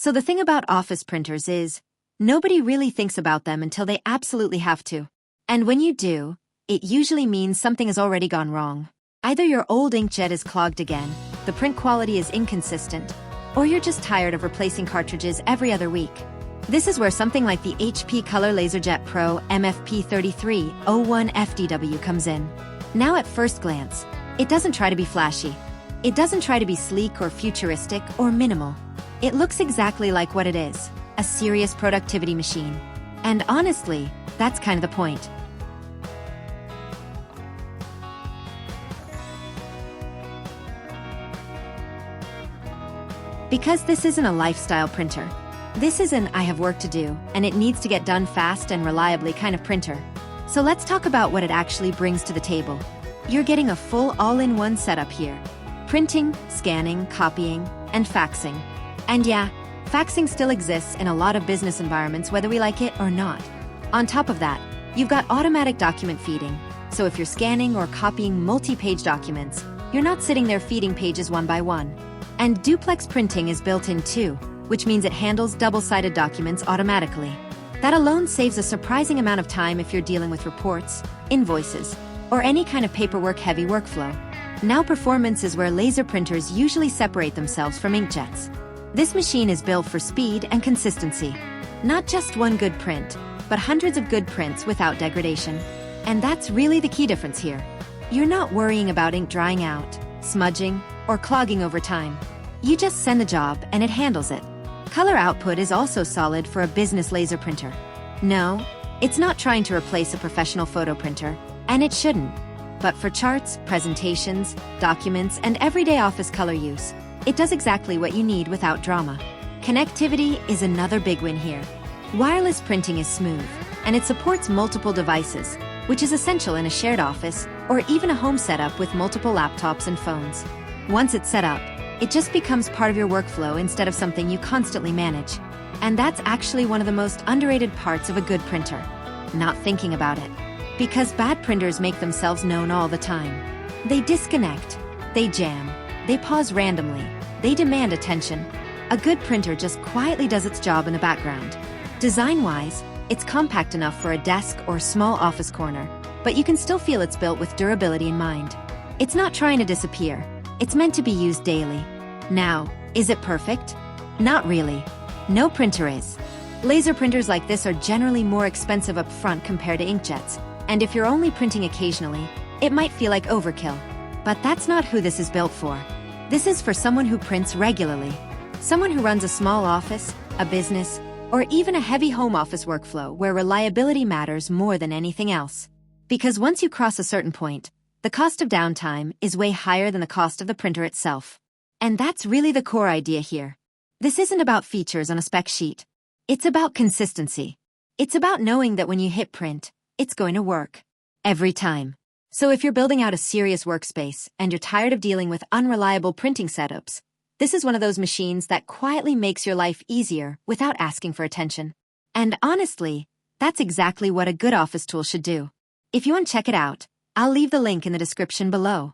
So the thing about office printers is, nobody really thinks about them until they absolutely have to. And when you do, it usually means something has already gone wrong. Either your old inkjet is clogged again, the print quality is inconsistent, or you're just tired of replacing cartridges every other week. This is where something like the HP Color LaserJet Pro MFP3301 FDW comes in. Now at first glance, it doesn't try to be flashy. It doesn't try to be sleek or futuristic or minimal. It looks exactly like what it is, a serious productivity machine. And honestly, that's kind of the point. Because this isn't a lifestyle printer. This is an I have work to do, and it needs to get done fast and reliably kind of printer. So let's talk about what it actually brings to the table. You're getting a full all-in-one setup here. Printing, scanning, copying, and faxing. And yeah, faxing still exists in a lot of business environments whether we like it or not. On top of that, you've got automatic document feeding, so if you're scanning or copying multi-page documents, you're not sitting there feeding pages one by one. And duplex printing is built in too, which means it handles double-sided documents automatically. That alone saves a surprising amount of time if you're dealing with reports, invoices, or any kind of paperwork-heavy workflow. Now performance is where laser printers usually separate themselves from inkjets. This machine is built for speed and consistency. Not just one good print, but hundreds of good prints without degradation. And that's really the key difference here. You're not worrying about ink drying out, smudging, or clogging over time. You just send the job and it handles it. Color output is also solid for a business laser printer. No, it's not trying to replace a professional photo printer, and it shouldn't. But for charts, presentations, documents, and everyday office color use, it does exactly what you need without drama. Connectivity is another big win here. Wireless printing is smooth, and it supports multiple devices, which is essential in a shared office or even a home setup with multiple laptops and phones. Once it's set up, it just becomes part of your workflow instead of something you constantly manage. And that's actually one of the most underrated parts of a good printer. Not thinking about it. Because bad printers make themselves known all the time. They disconnect, they jam, they pause randomly, they demand attention. A good printer just quietly does its job in the background. Design-wise, it's compact enough for a desk or small office corner, but you can still feel it's built with durability in mind. It's not trying to disappear. It's meant to be used daily. Now, is it perfect? Not really. No printer is. Laser printers like this are generally more expensive up front compared to inkjets, and if you're only printing occasionally, it might feel like overkill. But that's not who this is built for. This is for someone who prints regularly. Someone who runs a small office, a business, or even a heavy home office workflow where reliability matters more than anything else. Because once you cross a certain point, the cost of downtime is way higher than the cost of the printer itself. And that's really the core idea here. This isn't about features on a spec sheet. It's about consistency. It's about knowing that when you hit print, it's going to work. Every time. So if you're building out a serious workspace and you're tired of dealing with unreliable printing setups, this is one of those machines that quietly makes your life easier without asking for attention. And honestly, that's exactly what a good office tool should do. If you want to check it out, I'll leave the link in the description below.